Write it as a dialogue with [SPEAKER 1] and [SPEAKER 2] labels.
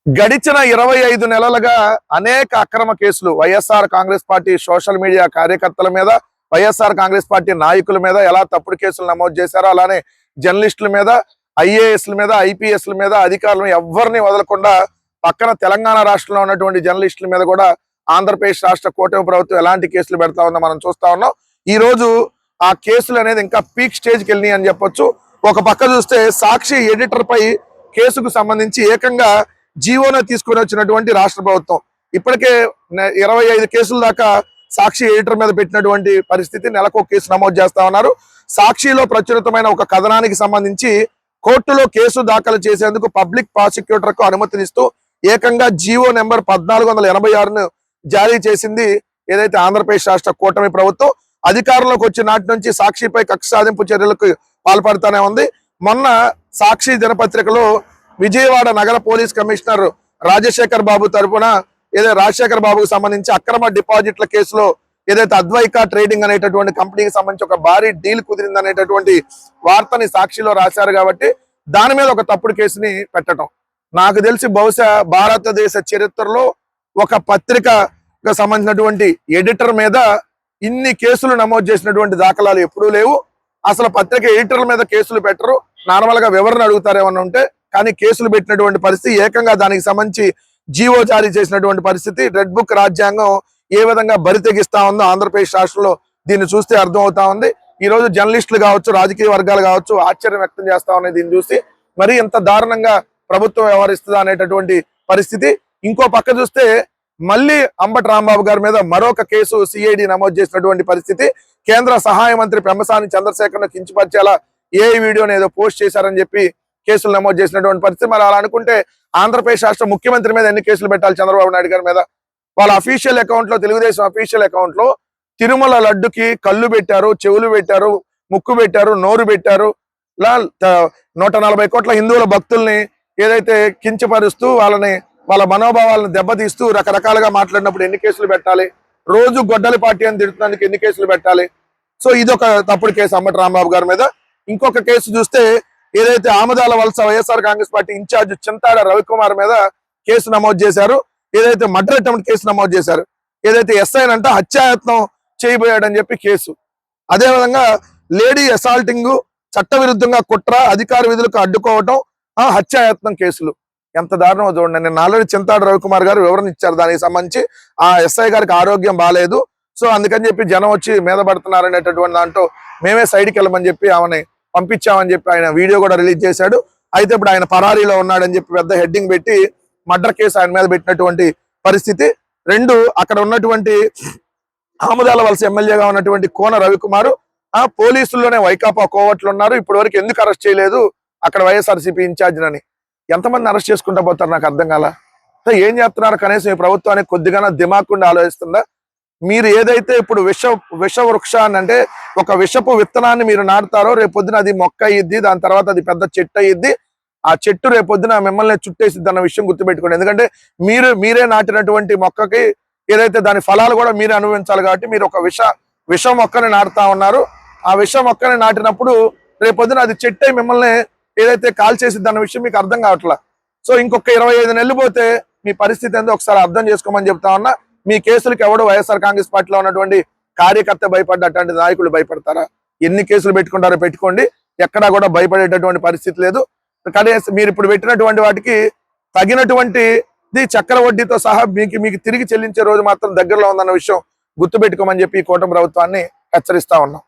[SPEAKER 1] గడిచిన 25 నెలలుగా అనేక అక్రమ కేసులు YSR Congress party social media కార్యకర్తల మీద, వైఎస్ఆర్ కాంగ్రెస్ పార్టీ నాయకుల మీద ఎలా తప్పుడు కేసులు నమోదు చేశారో అలానే జర్నలిస్టుల మీద, ఐఏఎస్ల మీద, ఐపీఎస్ల మీద, అధికారులను ఎవరిని వదలకుండా పక్కన తెలంగాణ రాష్ట్రంలో ఉన్నటువంటి జర్నలిస్టుల మీద కూడా ఆంధ్రప్రదేశ్ రాష్ట్ర కూటమి ప్రభుత్వం ఎలాంటి కేసులు పెడతా ఉందో మనం చూస్తా ఉన్నాం. ఈ రోజు ఆ కేసులు అనేది ఇంకా పీక్ స్టేజ్కి వెళ్ళినాయి అని చెప్పొచ్చు. ఒక పక్క చూస్తే సాక్షి ఎడిటర్ పై కేసుకు సంబంధించి ఏకంగా జీవోను తీసుకుని వచ్చినటువంటి రాష్ట్ర ప్రభుత్వం ఇప్పటికే 25 కేసుల దాకా సాక్షి ఎడిటర్ మీద పెట్టినటువంటి పరిస్థితి. నెలకు కేసు నమోదు చేస్తా ఉన్నారు. సాక్షిలో ప్రచురితమైన ఒక కథనానికి సంబంధించి కోర్టులో కేసు దాఖలు చేసేందుకు పబ్లిక్ ప్రాసిక్యూటర్ కు అనుమతినిస్తూ ఏకంగా జీవో నెంబర్ 1486ను జారీ చేసింది ఏదైతే ఆంధ్రప్రదేశ్ రాష్ట్ర కూటమి ప్రభుత్వం. అధికారంలోకి వచ్చిన నాటి నుంచి సాక్షిపై కక్ష సాధింపు చర్యలకు పాల్పడుతూనే ఉంది. మొన్న సాక్షి దినపత్రికలో విజయవాడ నగర పోలీస్ కమిషనర్ రాజశేఖర్ బాబు తరఫున ఏదైతే రాజశేఖర్ బాబుకు సంబంధించి అక్రమ డిపాజిట్ల కేసులో ఏదైతే అద్వైక ట్రేడింగ్ అనేటటువంటి కంపెనీకి సంబంధించి ఒక భారీ డీల్ కుదిరింది అనేటటువంటి వార్తని సాక్షిలో రాశారు. కాబట్టి దాని మీద ఒక తప్పుడు కేసుని పెట్టడం నాకు తెలిసి బహుశా భారతదేశ చరిత్రలో ఒక పత్రికకు సంబంధించినటువంటి ఎడిటర్ మీద ఇన్ని కేసులు నమోదు చేసినటువంటి దాఖలాలు ఎప్పుడూ లేవు. అసలు పత్రిక ఎడిటర్ల మీద కేసులు పెట్టరు, నార్మల్ గా వివరణ అడుగుతారేమన్నా ఉంటే, కానీ కేసులు పెట్టినటువంటి పరిస్థితి, ఏకంగా దానికి సంబంధించి జీవో జారీ చేసినటువంటి పరిస్థితి. రెడ్ బుక్ రాజ్యాంగం ఏ విధంగా బరితెగిస్తా ఉందో ఆంధ్రప్రదేశ్ రాష్ట్రంలో దీన్ని చూస్తే అర్థం అవుతా ఉంది. ఈ రోజు జర్నలిస్టులు కావచ్చు, రాజకీయ వర్గాలు కావచ్చు ఆశ్చర్యం వ్యక్తం చేస్తా ఉన్నాయి దీన్ని చూసి. మరి ఇంత దారుణంగా ప్రభుత్వం వ్యవహరిస్తుందా అనేటటువంటి పరిస్థితి. ఇంకో పక్క చూస్తే మళ్ళీ అంబటి రాంబాబు గారి మీద మరొక కేసు సిఐడి నమోదు చేసినటువంటి పరిస్థితి. కేంద్ర సహాయ మంత్రి పెమ్మసాని చంద్రశేఖర్ను కించపరిచేలా ఏ వీడియోని ఏదో పోస్ట్ చేశారని చెప్పి కేసులు నమోదు చేసినటువంటి పరిస్థితి. మరి అలా అనుకుంటే ఆంధ్రప్రదేశ్ రాష్ట్ర ముఖ్యమంత్రి మీద ఎన్ని కేసులు పెట్టాలి చంద్రబాబు నాయుడు గారి మీద? వాళ్ళ అఫీషియల్ అకౌంట్ లో, తెలుగుదేశం అఫీషియల్ అకౌంట్ లో తిరుమల లడ్డుకి కళ్ళు పెట్టారు, చెవులు పెట్టారు, ముక్కు పెట్టారు, నోరు పెట్టారు. ఇలా 140 కోట్ల హిందువుల భక్తుల్ని ఏదైతే కించపరుస్తూ వాళ్ళ మనోభావాలను దెబ్బతీస్తూ రకరకాలుగా మాట్లాడినప్పుడు ఎన్ని కేసులు పెట్టాలి? రోజు గొడ్డలి పార్టీ అని తిడుతున్నందుకు ఎన్ని కేసులు పెట్టాలి? సో ఇదొక తప్పుడు కేసు అంబటి రాంబాబు గారి మీద. ఇంకొక కేసు చూస్తే ఏదైతే ఆమదాల వలస వైఎస్ఆర్ కాంగ్రెస్ పార్టీ ఇన్ఛార్జ్ చింతాడ రవికుమార్ మీద కేసు నమోదు చేశారు. ఏదైతే మర్డర్ అటెంప్ట్ కేసు నమోదు చేశారు. ఏదైతే ఎస్ఐనంట హత్యాయత్నం చేయబోయాడని చెప్పి కేసు. అదేవిధంగా లేడీ అసాల్టింగ్, చట్టవిరుద్ధంగా కుట్ర, అధికార విధులకు అడ్డుకోవటం, హత్యాయత్నం కేసులు. ఎంత దారుణమో చూడండి. నేను ఆల్రెడీ చింతాడ రవికుమార్ గారు వివరణ ఇచ్చారు దానికి సంబంధించి. ఆ ఎస్ఐ గారికి ఆరోగ్యం బాగాలేదు, సో అందుకని చెప్పి జనం వచ్చి మీద పడుతున్నారు అనేటటువంటి దాంట్లో మేమే సైడ్కి వెళ్ళమని చెప్పి ఆమెని పంపించామని చెప్పి ఆయన వీడియో కూడా రిలీజ్ చేశాడు. అయితే ఇప్పుడు ఆయన పరారీలో ఉన్నాడని చెప్పి పెద్ద హెడ్డింగ్ పెట్టి మర్డర్ కేసు ఆయన మీద పెట్టినటువంటి పరిస్థితి. రెండు, అక్కడ ఉన్నటువంటి ఆముదాల వలస ఎమ్మెల్యేగా ఉన్నటువంటి కోన రవికుమారు పోలీసుల్లోనే వైకాపా కోవట్లు ఉన్నారు, ఇప్పటి వరకు ఎందుకు అరెస్ట్ చేయలేదు అక్కడ వైఎస్ఆర్సీపీ ఇన్ఛార్జినని. ఎంతమంది అరెస్ట్ చేసుకుంటా పోతారు నాకు అర్థం కాల. ఏం చేస్తున్నారు? కనీసం ఈ ప్రభుత్వానికి కొద్దిగా దిమాకుండా ఆలోచిస్తుందా? మీరు ఏదైతే ఇప్పుడు విష వృక్షాన్ని అంటే ఒక విషపు విత్తనాన్ని మీరు నాటుతారో రేపొద్దున అది మొక్క అయ్యిద్ది, దాని తర్వాత అది పెద్ద చెట్టు అయ్యిద్ది. ఆ చెట్టు రేపొద్దున మిమ్మల్ని చుట్టేసిద్ది అన్న విషయం గుర్తుపెట్టుకోండి. ఎందుకంటే మీరే నాటినటువంటి మొక్కకి ఏదైతే దాని ఫలాలు కూడా మీరే అనుభవించాలి. కాబట్టి మీరు ఒక విష మొక్కని నాటుతా ఉన్నారు. ఆ విష మొక్కని నాటినప్పుడు రేపొద్దున అది చెట్టు అయి మిమ్మల్ని ఏదైతే కాల్ చేసిద్ది అన్న విషయం మీకు అర్థం కావట్లా. సో ఇంకొక 25 నెలలు పోతే మీ పరిస్థితి ఏందో ఒకసారి అర్థం చేసుకోమని చెప్తా ఉన్నా. మీ కేసులకు ఎవడు వైఎస్ఆర్ కాంగ్రెస్ పార్టీలో ఉన్నటువంటి కార్యకర్త భయపడ్డ అటువంటి నాయకులు భయపడతారా? ఎన్ని కేసులు పెట్టుకుంటారో పెట్టుకోండి, ఎక్కడా కూడా భయపడేటటువంటి పరిస్థితి లేదు. కానీ మీరు ఇప్పుడు పెట్టినటువంటి వాటికి తగినటువంటిది చక్ర వడ్డీతో సహా మీకు తిరిగి చెల్లించే రోజు మాత్రం దగ్గరలో ఉందన్న విషయం గుర్తుపెట్టుకోమని చెప్పి కూటమి ప్రభుత్వాన్ని హెచ్చరిస్తా ఉన్నాం.